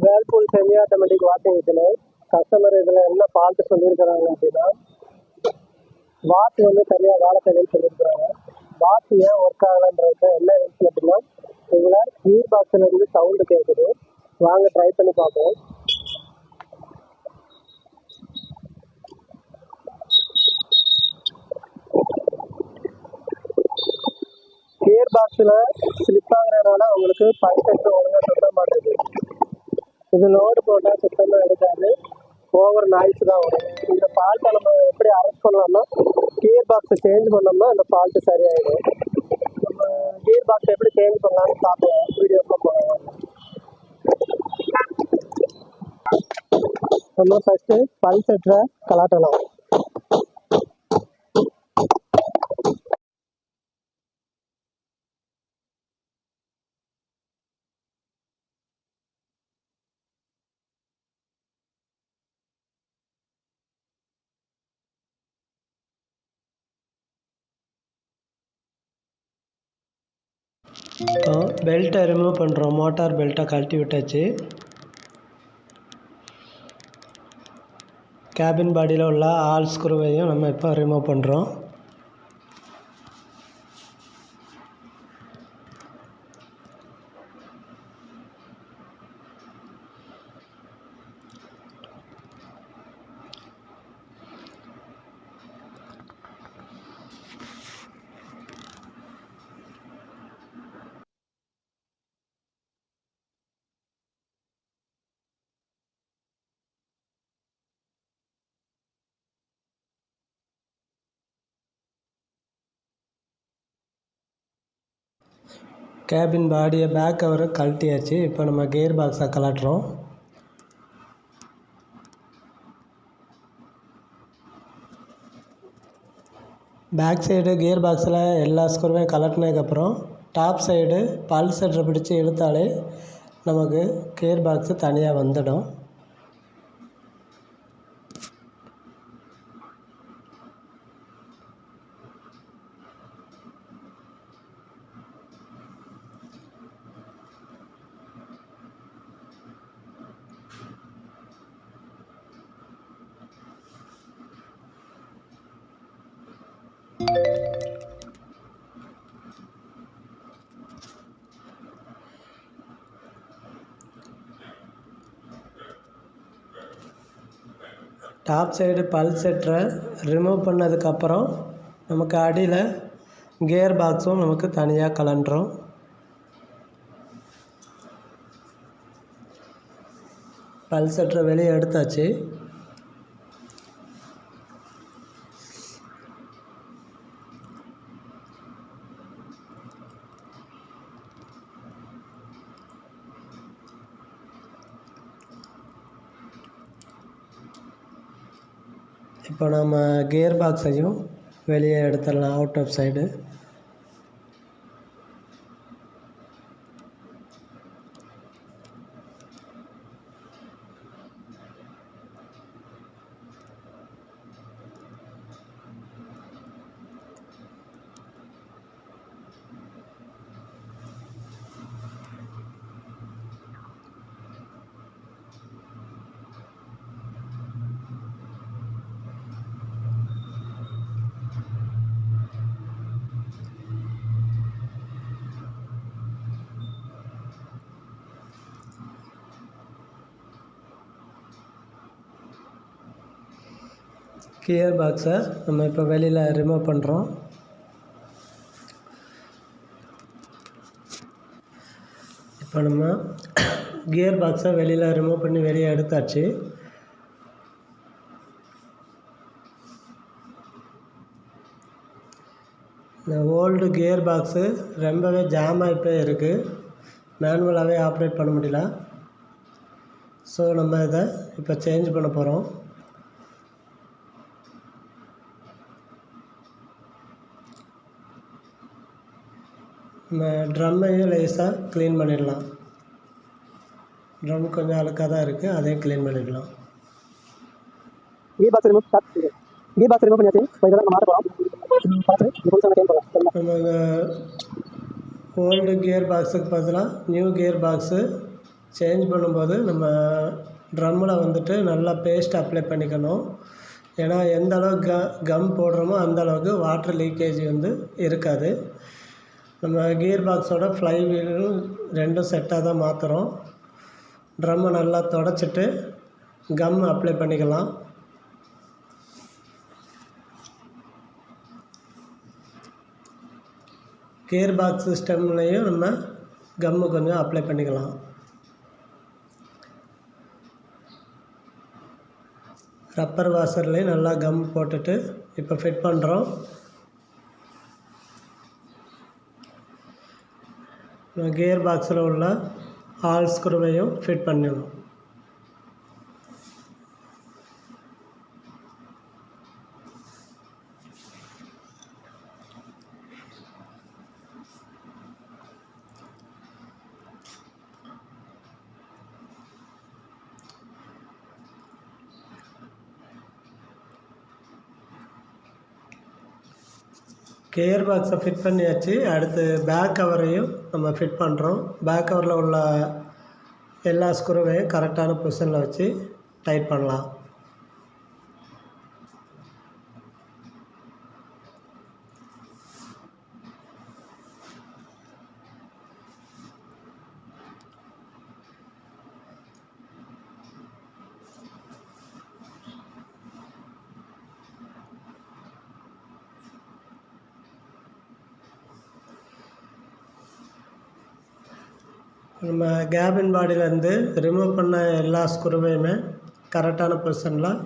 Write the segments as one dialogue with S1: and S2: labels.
S1: Whirlpool semi automatic washing machine customer இதில் என்ன fault சொல்லியிருக்கிறாங்க அப்படின்னா, வாட்ச் வந்து சரியாக வேலை செய்யணும்னு சொல்லியிருக்கிறாங்க. வாட்ச் ஏன் ஒர்க் ஆகலைன்றதுக்கு என்ன ரீசன் அப்படின்னா, இதில் கீர் பாக்ஸ்லேருந்து சவுண்டு கேட்குது. வாங்க ட்ரை பண்ணி பார்ப்போம். கியர் பாக்ஸில் ஸ்லிப் ஆகுறதுனால உங்களுக்கு பைசெட்டு ஒழுங்காக சுத்த மாட்டேங்குது. இது லோடு போட்டால் சுத்தமாக எடுக்காது, ஓவர் நாய்ஸ் தான் வரும். இந்த ஃபால்ட்டை நம்ம எப்படி அரெஸ்ட் பண்ணலாம்னா, கியர் பாக்ஸை சேஞ்ச் பண்ணோம்னா அந்த ஃபால்ட்டு சரியாயிடும். நம்ம கியர் பாக்ஸை எப்படி சேஞ்ச் பண்ணலாம்னு பார்ப்போம், வீடியோக்குள்ள போகலாம். நம்ம ஃபஸ்ட்டு பல்செட்டை கலாட்டலாம். இப்போ பெல்ட்டை ரிமூவ் பண்ணுறோம். மோட்டார் பெல்ட்டை கழட்டி விட்டாச்சு. கேபின் பாடியில் உள்ள ஆல் ஸ்க்ரூவையும் நம்ம இப்போ ரிமூவ் பண்ணுறோம். கேபின் பாடியை பேக் கவரை கழட்டியாச்சு. இப்போ நம்ம கியர் பாக்ஸை கலட்டுறோம். பேக் சைடு கியர் பாக்ஸில் எல்லா ஸ்க்ரூவையும் கலட்டினதுக்கப்புறம் டாப் சைடு பல்செட்டரை பிடிச்சி இழுத்தாலே நமக்கு கியர் பாக்ஸு தனியாக வந்துடும். டாப் சைடு பல்செட்டரை ரிமூவ் பண்ணதுக்கப்புறம் நமக்கு அடியில் கியர் பாக்ஸும் நமக்கு தனியாக கலண்டுரும். பல்செட்டரை வெளியே எடுத்தாச்சு. இப்போ நம்ம கியர் பாக்ஸையும் வெளியே எடுத்துடலாம், அவுட் ஆஃப் சைடு. கியர் பாக்ஸை நம்ம இப்போ வெளியில் ரிமூவ் பண்ணுறோம். இப்போ நம்ம கியர் பாக்ஸை வெளியில் ரிமூவ் பண்ணி வெளியே எடுத்தாச்சு. இந்த ஓல்டு கியர் பாக்ஸு ரொம்பவே ஜாம் ஆகிட்டே இருக்குது, மேனுவலாகவே ஆப்ரேட் பண்ண முடியல. ஸோ நம்ம இதை இப்போ சேஞ்ச் பண்ண போகிறோம். நம்ம ட்ரம்மையும் லேசாக க்ளீன் பண்ணிடலாம். ட்ரம் கொஞ்சம் அழுக்காக தான் இருக்குது, அதையும் க்ளீன் பண்ணிடலாம். நம்ம ஓல்டு கியர் பாக்ஸுக்கு பதிலாக நியூ கியர் பாக்ஸு சேஞ்ச் பண்ணும்போது நம்ம ட்ரம்மில் வந்துட்டு நல்லா பேஸ்ட் அப்ளை பண்ணிக்கணும். ஏன்னா எந்த அளவுக்கு கம் போடுறோமோ அந்த அளவுக்கு வாட்டர் லீக்கேஜ் வந்து இருக்காது. நம்ம கியர் பாக்ஸோட ஃப்ளை வீலும் ரெண்டும் செட்டாக தான் மாற்றுறோம். ட்ரம்மை நல்லா தொடச்சிட்டு கம் அப்ளை பண்ணிக்கலாம். கியர் பாக்ஸ் சிஸ்டம்லேயும் நம்ம கம்மு கொஞ்சம் அப்ளை பண்ணிக்கலாம். ரப்பர் வாஷர்லேயும் நல்லா கம் போட்டுட்டு இப்போ ஃபிட் பண்ணுறோம். கியர் பாக்ஸில் உள்ள ஆல் ஸ்க்ரூவையும் ஃபிட் பண்ணிடணும். கியர் பாக்ஸை ஃபிட் பண்ணியாச்சு. அடுத்து பேக் கவரையும் நம்ம ஃபிட் பண்ணுறோம். பேக் கவரில் உள்ள எல்லா ஸ்க்ரூவையும் கரெக்டான பொசிஷனில் வச்சு டைட் பண்ணலாம். நம்ம கேபின் பாடியிலேருந்து ரிமூவ் பண்ண எல்லா ஸ்க்ரூவையுமே கரெக்டான பொசிஷனில்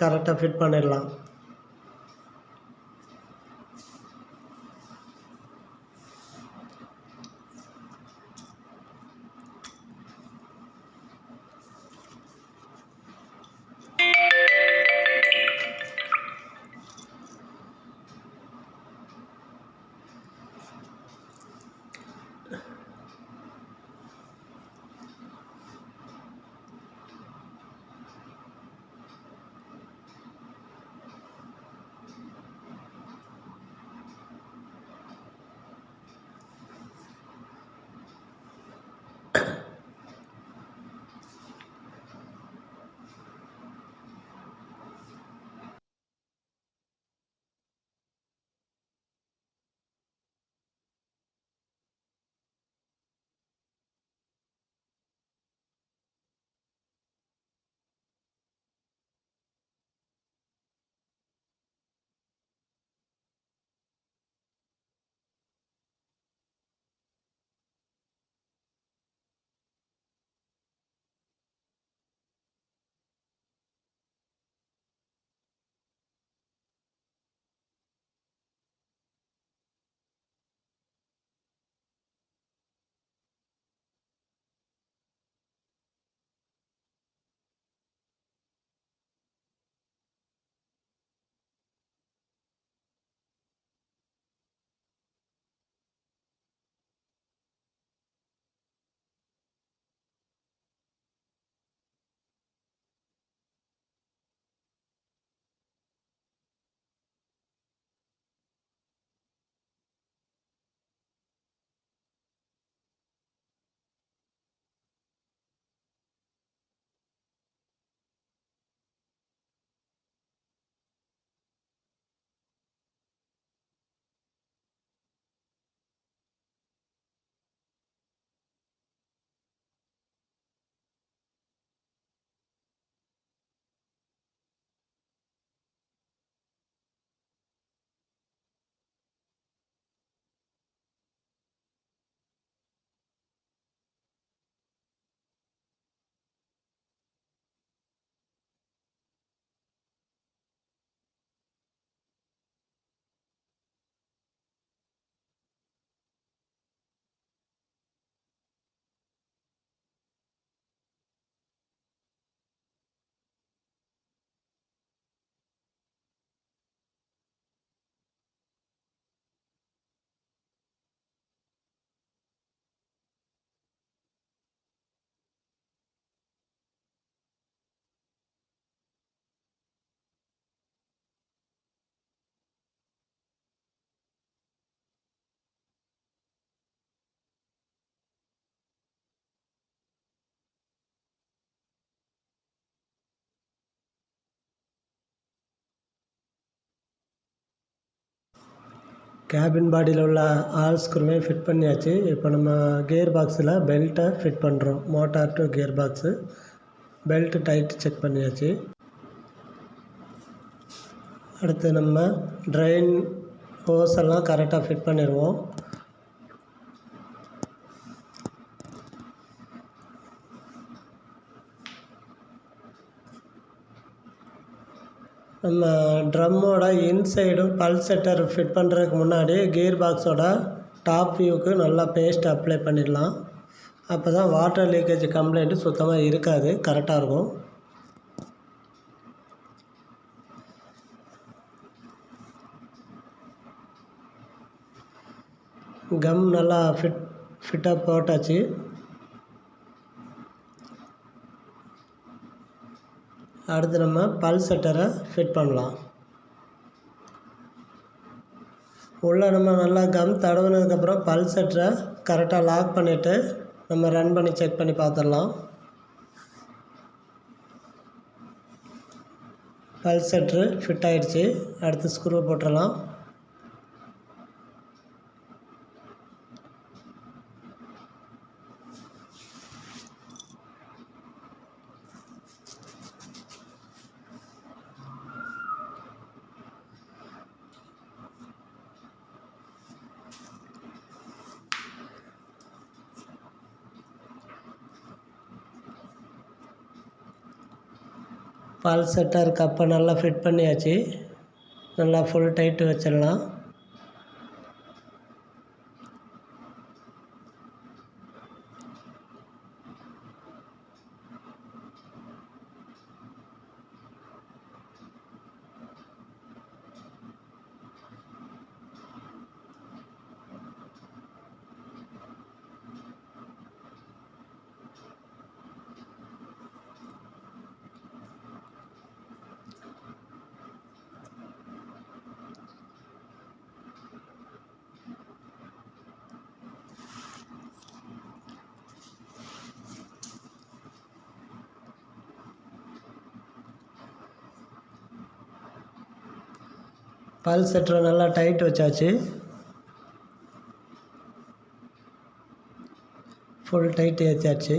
S1: கரெக்டாக ஃபிட் பண்ணிடலாம். கேபின் பாடியில் உள்ள ஆல் ஸ்க்ரூவே ஃபிட் பண்ணியாச்சு. இப்போ நம்ம கியர் பாக்ஸில் பெல்ட்டை ஃபிட் பண்ணுறோம். Motor to gear box belt tight check பண்ணியாச்சு. அடுத்து நம்ம ட்ரெயின் ஹோஸ் எல்லாம் கரெக்டாக ஃபிட் பண்ணிடுவோம். நம்ம ட்ரம்மோட இன்சைடும் பல்செட்டர் ஃபிட் பண்ணுறதுக்கு முன்னாடி கியர் பாக்ஸோட டாப் வியூவுக்கு நல்லா பேஸ்ட் அப்ளை பண்ணிடலாம். அப்போ தான் வாட்டர் லீக்கேஜ் கம்ப்ளைண்ட்டு சுத்தமாக இருக்காது, கரெக்டாக இருக்கும். கம் நல்லா ஃபிட்டாக போட்டாச்சு. அடுத்து நம்ம பல்செட்டரை ஃபிட் பண்ணலாம். உள்ளே நம்ம நல்லா கம் தடவுனதுக்கப்புறம் பல்செட்டரை கரெக்டாக லாக் பண்ணிவிட்டு நம்ம ரன் பண்ணி செக் பண்ணி பார்த்துடலாம். பல்செட்ரு ஃபிட் ஆகிடுச்சு. அடுத்து ஸ்க்ரூ போட்டுடலாம். பல்செட்டர் கப்பை நல்லா ஃபிட் பண்ணியாச்சு. நல்லா ஃபுல் டைட்டு வச்சிடலாம். பல்செட்டரை நல்லா டைட் வச்சாச்சு. Full tight ஏற்றியாச்சு.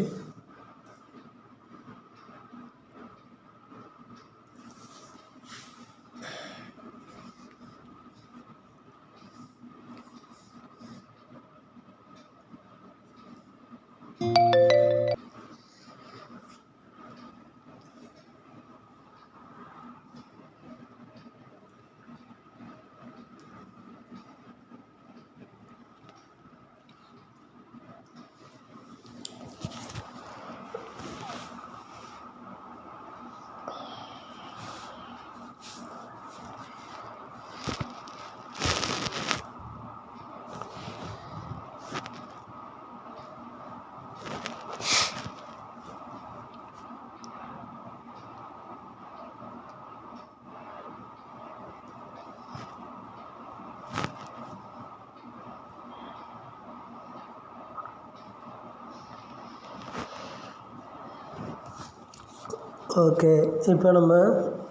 S1: ஓகே, இப்போ நம்ம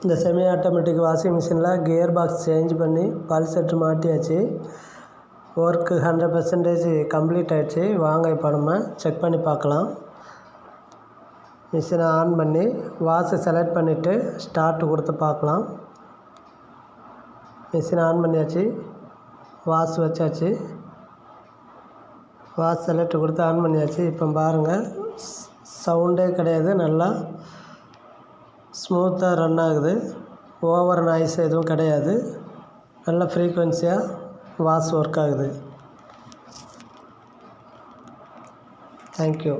S1: இந்த செமி ஆட்டோமேட்டிக் வாஷிங் மிஷினில் கியர் பாக்ஸ் சேஞ்ச் பண்ணி பல்செட்ரு மாட்டியாச்சு. ஒர்க்கு 100% கம்ப்ளீட் ஆகிடுச்சு. வாங்க இப்போ நம்ம செக் பண்ணி பார்க்கலாம். மிஷினை ஆன் பண்ணி வாஷை செலக்ட் பண்ணிவிட்டு ஸ்டார்ட் கொடுத்து பார்க்கலாம். மிஷினை ஆன் பண்ணியாச்சு. வாஷ் வச்சாச்சு. வாஷ் செலக்ட் கொடுத்து ஆன் பண்ணியாச்சு. இப்போ பாருங்கள், சவுண்டே கிடையாது. நல்லா ஸ்மூத்தாக ரன் ஆகுது. ஓவர் நாய்ஸ் எதுவும் கிடையாது. நல்ல ஃப்ரீக்வன்சியாக வாஷ் ஒர்க் ஆகுது. தேங்க்யூ.